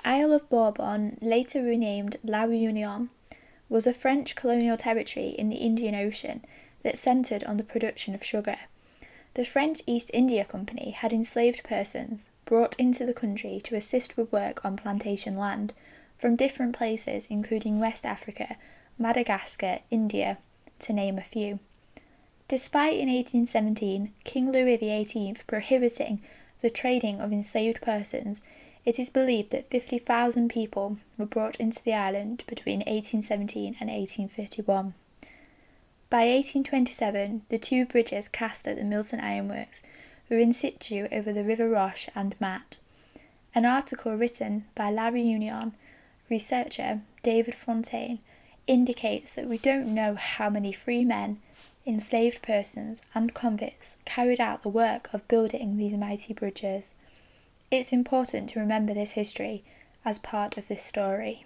Isle of Bourbon, later renamed La Réunion, was a French colonial territory in the Indian Ocean that centred on the production of sugar. The French East India Company had enslaved persons brought into the country to assist with work on plantation land from different places, including West Africa, Madagascar, India, to name a few. Despite in 1817 King Louis XVIII prohibiting the trading of enslaved persons, it is believed that 50,000 people were brought into the island between 1817 and 1831. By 1827, the two bridges cast at the Milton Ironworks were in situ over the River Roche and Mat. An article written by La Réunion researcher David Fontaine indicates that we don't know how many free men, enslaved persons, and convicts carried out the work of building these mighty bridges. It's important to remember this history as part of this story.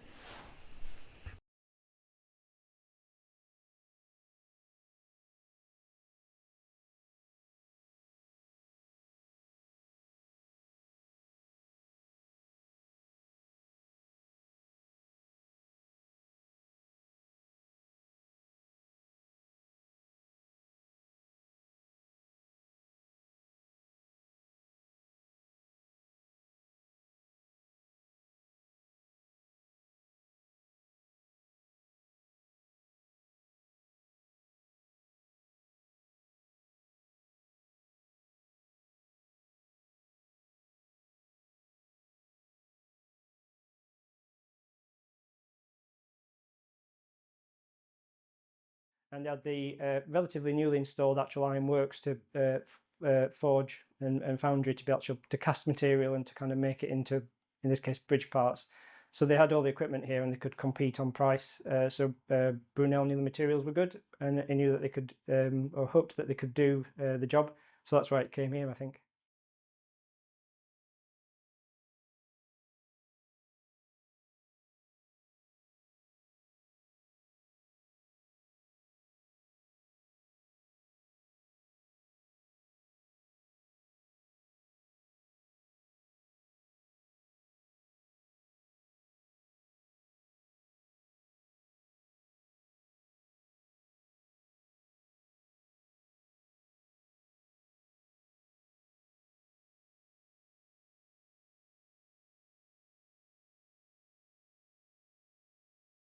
And they had the relatively newly installed actual ironworks to forge and foundry to be able to cast material and to kind of make it into, in this case, bridge parts. So they had all the equipment here and they could compete on price. So Brunel knew the materials were good and he knew that they could, or hoped that they could do the job. So that's why it came here, I think.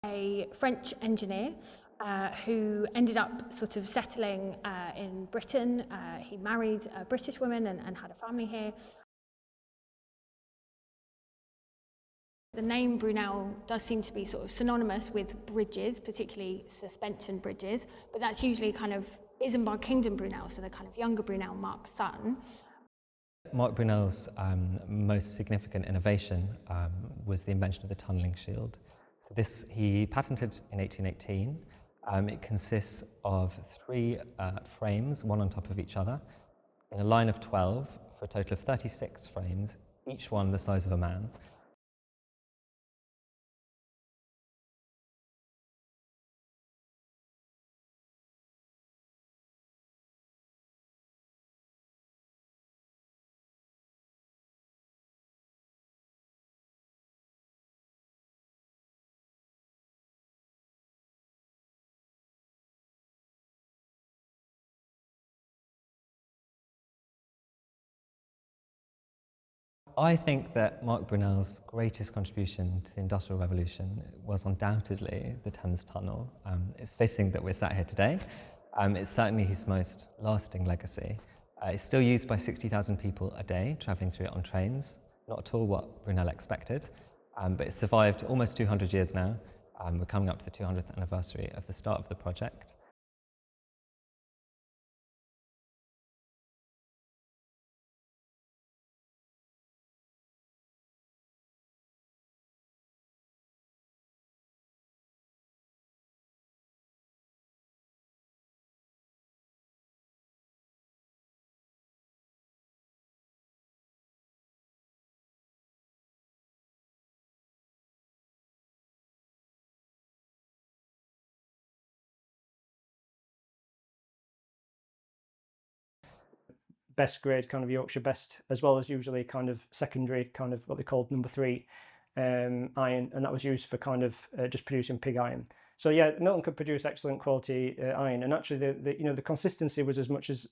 A French engineer who ended up sort of settling in Britain. He married a British woman and had a family here. The name Brunel does seem to be sort of synonymous with bridges, particularly suspension bridges, but that's usually kind of Isambard Kingdom Brunel, so the kind of younger Brunel, Mark's son. Mark Brunel's most significant innovation was the invention of the tunnelling shield. So this he patented in 1818. It consists of three frames, one on top of each other, in a line of 12 for a total of 36 frames, each one the size of a man. I think that Mark Brunel's greatest contribution to the Industrial Revolution was undoubtedly the Thames Tunnel. It's fitting that we're sat here today. It's certainly his most lasting legacy. It's still used by 60,000 people a day travelling through it on trains, not at all what Brunel expected, but it's survived almost 200 years now. We're coming up to the 200th anniversary of the start of the project. Best grade kind of Yorkshire best, as well as usually kind of secondary, kind of what they called number three. iron, and that was used for kind of just producing pig iron. So yeah, Milton could produce excellent quality iron, and actually the consistency was as much as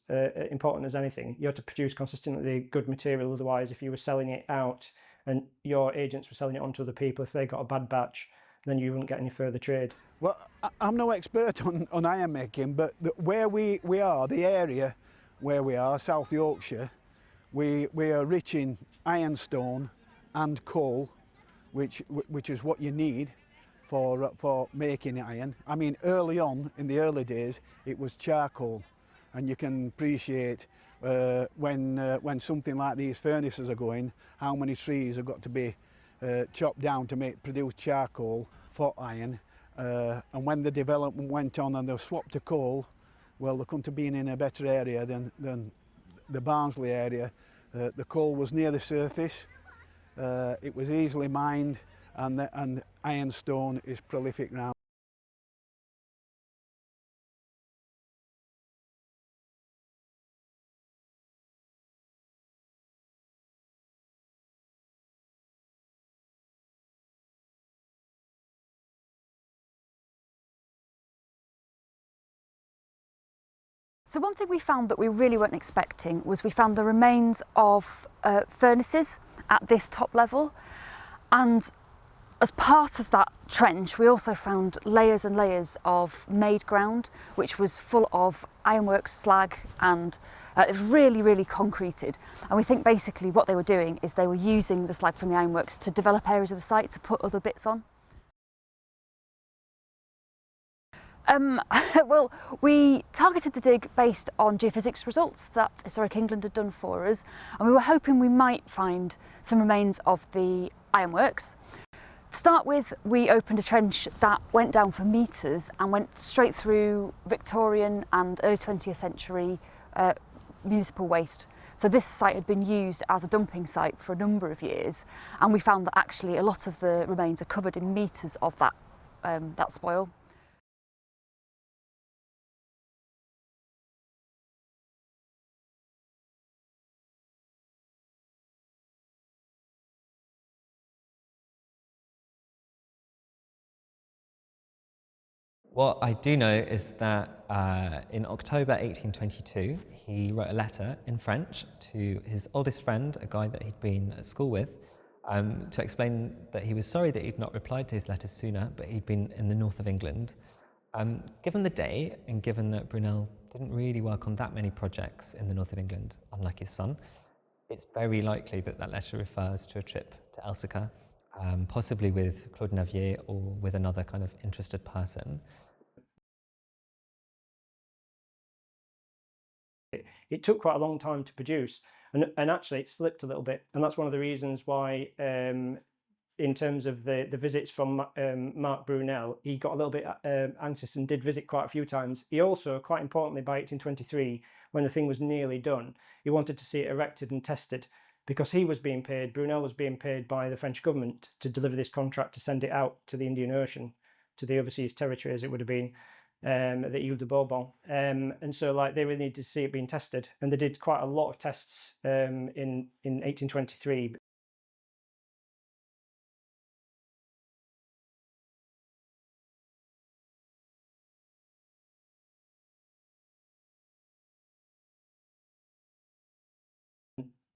important as anything. You had to produce consistently good material, otherwise if you were selling it out and your agents were selling it on to other people, if they got a bad batch, then you wouldn't get any further trade. Well, I'm no expert on iron making, but where we are, the area where we are, South Yorkshire, we are rich in ironstone and coal, which is what you need for making iron. I mean, early on, in the early days, it was charcoal, and you can appreciate when something like these furnaces are going, how many trees have got to be chopped down to produce charcoal for iron. And when the development went on and they swapped to coal, well, they couldn't have been in a better area than the Barnsley area. The coal was near the surface, it was easily mined, and ironstone is prolific now. So one thing we found that we really weren't expecting was we found the remains of furnaces at this top level, and as part of that trench we also found layers and layers of made ground which was full of ironworks slag, and it was really concreted, and we think basically what they were doing is they were using the slag from the ironworks to develop areas of the site to put other bits on. Well, we targeted the dig based on geophysics results that Historic England had done for us, and we were hoping we might find some remains of the ironworks. To start with, we opened a trench that went down for metres and went straight through Victorian and early 20th century municipal waste. So this site had been used as a dumping site for a number of years, and we found that actually a lot of the remains are covered in metres of that spoil. What I do know is that in October 1822, he wrote a letter in French to his oldest friend, a guy that he'd been at school with, to explain that he was sorry that he'd not replied to his letters sooner, but he'd been in the north of England. Given the day, and given that Brunel didn't really work on that many projects in the north of England, unlike his son, it's very likely that that letter refers to a trip to Elsica, possibly with Claude Navier or with another kind of interested person. It took quite a long time to produce, and actually it slipped a little bit, and that's one of the reasons why in terms of the visits from Mark Brunel, he got a little bit anxious and did visit quite a few times. He also, quite importantly, by 1823, when the thing was nearly done, he wanted to see it erected and tested, because he was being paid, Brunel was being paid by the French government to deliver this contract to send it out to the Indian Ocean, to the overseas territory as it would have been, the Ile de Bourbon. And so like they really needed to see it being tested, and they did quite a lot of tests in 1823.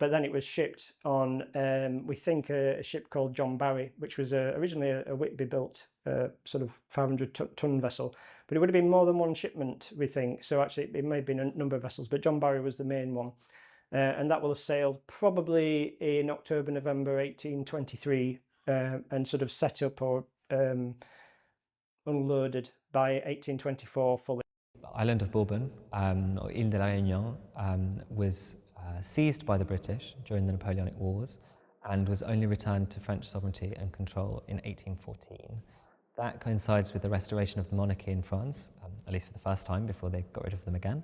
But then it was shipped on, we think, a ship called John Barry, which was originally a Whitby-built sort of 500-ton vessel. But it would have been more than one shipment, we think. So actually, it may have been a number of vessels, but John Barry was the main one. And that will have sailed probably in October, November 1823, and sort of set up or unloaded by 1824 fully. The island of Bourbon, or Ile de la Réunion, was seized by the British during the Napoleonic Wars and was only returned to French sovereignty and control in 1814. That coincides with the restoration of the monarchy in France, at least for the first time before they got rid of them again.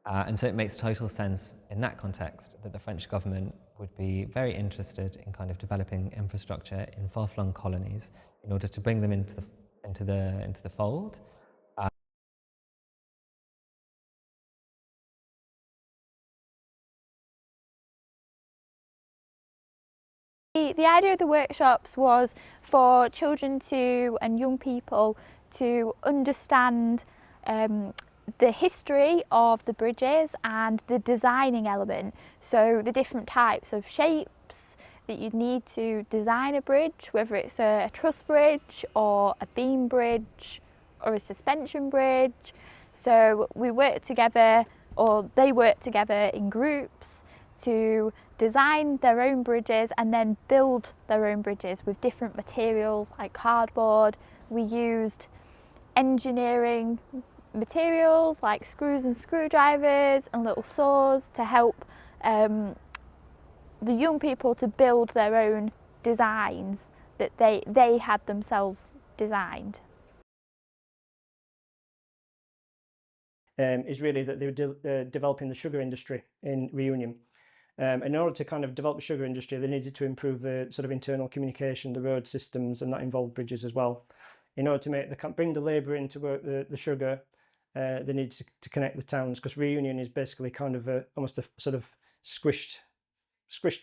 And so it makes total sense in that context that the French government would be very interested in kind of developing infrastructure in far-flung colonies in order to bring them into the fold. The idea of the workshops was for children to and young people to understand the history of the bridges and the designing element. So the different types of shapes that you'd need to design a bridge, whether it's a truss bridge or a beam bridge or a suspension bridge. So we worked together, or they worked together in groups to design their own bridges and then build their own bridges with different materials like cardboard. We used engineering materials like screws and screwdrivers and little saws to help the young people to build their own designs that they had themselves designed. Is really that they were developing the sugar industry in Reunion. In order to kind of develop the sugar industry, they needed to improve the sort of internal communication, the road systems, and that involved bridges as well. In order to bring the labour in to work the sugar, they needed to connect the towns, because Reunion is basically kind of almost a sort of squished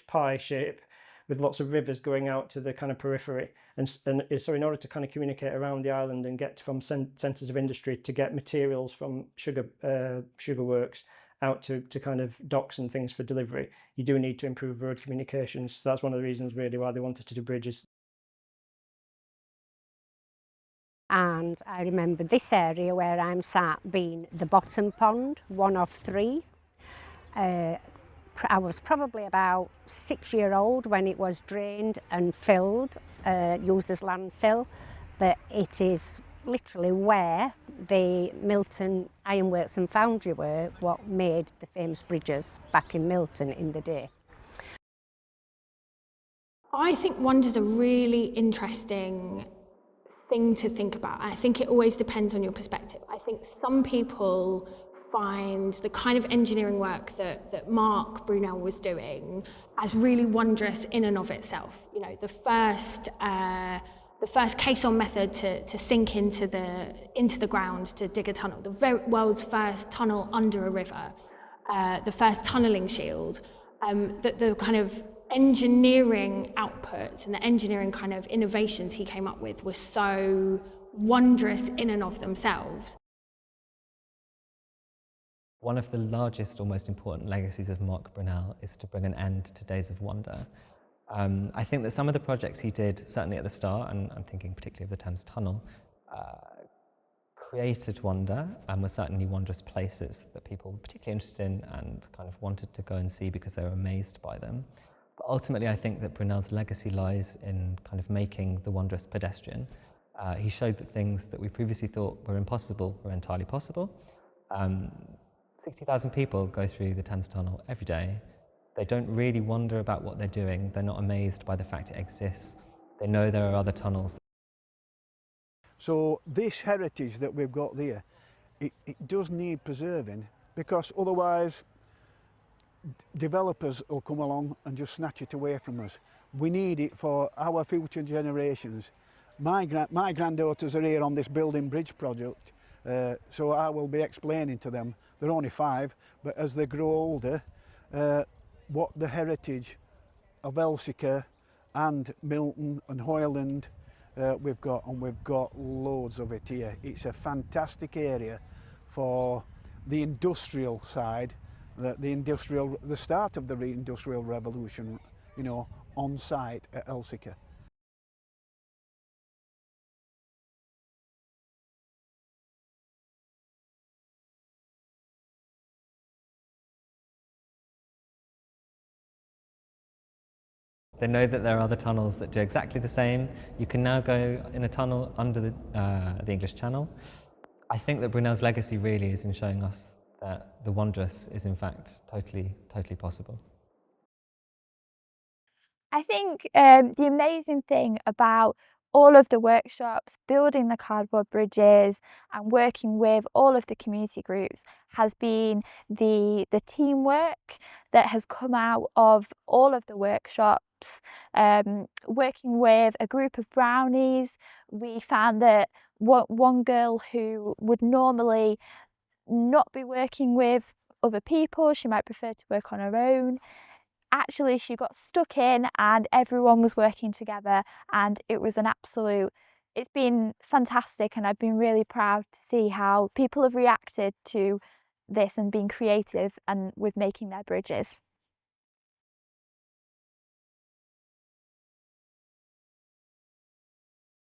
pie shape with lots of rivers going out to the kind of periphery. And so in order to kind of communicate around the island and get from centres of industry to get materials from sugar works out to kind of docks and things for delivery, you do need to improve road communications. So that's one of the reasons really why they wanted to do bridges. And I remember this area where I'm sat being the bottom pond, one of three. I was probably about 6-year-old when it was drained and filled, used as landfill, but it is literally where the Milton Ironworks and Foundry were, what made the famous bridges back in Milton in the day. I think wonder's a really interesting thing to think about. I think it always depends on your perspective. I think some people find the kind of engineering work that Mark Brunel was doing as really wondrous in and of itself. You know, the first caisson method to sink into the ground to dig a tunnel, the world's first tunnel under a river, the first tunnelling shield, the kind of engineering outputs and the engineering kind of innovations he came up with were so wondrous in and of themselves. One of the largest or most important legacies of Mark Brunel is to bring an end to days of wonder. I think that some of the projects he did, certainly at the start, and I'm thinking particularly of the Thames Tunnel, created wonder and were certainly wondrous places that people were particularly interested in and kind of wanted to go and see because they were amazed by them. But ultimately, I think that Brunel's legacy lies in kind of making the wondrous pedestrian. He showed that things that we previously thought were impossible were entirely possible. 60,000 people go through the Thames Tunnel every day. They don't really wonder about what they're doing. They're not amazed by the fact it exists. They know there are other tunnels. So this heritage that we've got there, it does need preserving, because otherwise developers will come along and just snatch it away from us. We need it for our future generations. My granddaughters are here on this building bridge project, so I will be explaining to them. They're only 5, but as they grow older, what the heritage of Elsica and Milton and Hoyland we've got, and we've got loads of it here. It's a fantastic area for the industrial side, the start of the industrial revolution, you know, on site at Elsica. They know that there are other tunnels that do exactly the same. You can now go in a tunnel under the English Channel. I think that Brunel's legacy really is in showing us that the wondrous is in fact totally possible. I think the amazing thing about all of the workshops, building the cardboard bridges and working with all of the community groups has been the teamwork that has come out of all of the workshops. Working with a group of brownies, we found that one girl who would normally not be working with other people, she might prefer to work on her own, actually she got stuck in and everyone was working together, and it was an absolute, it's been fantastic, and I've been really proud to see how people have reacted to this and been creative and with making their bridges.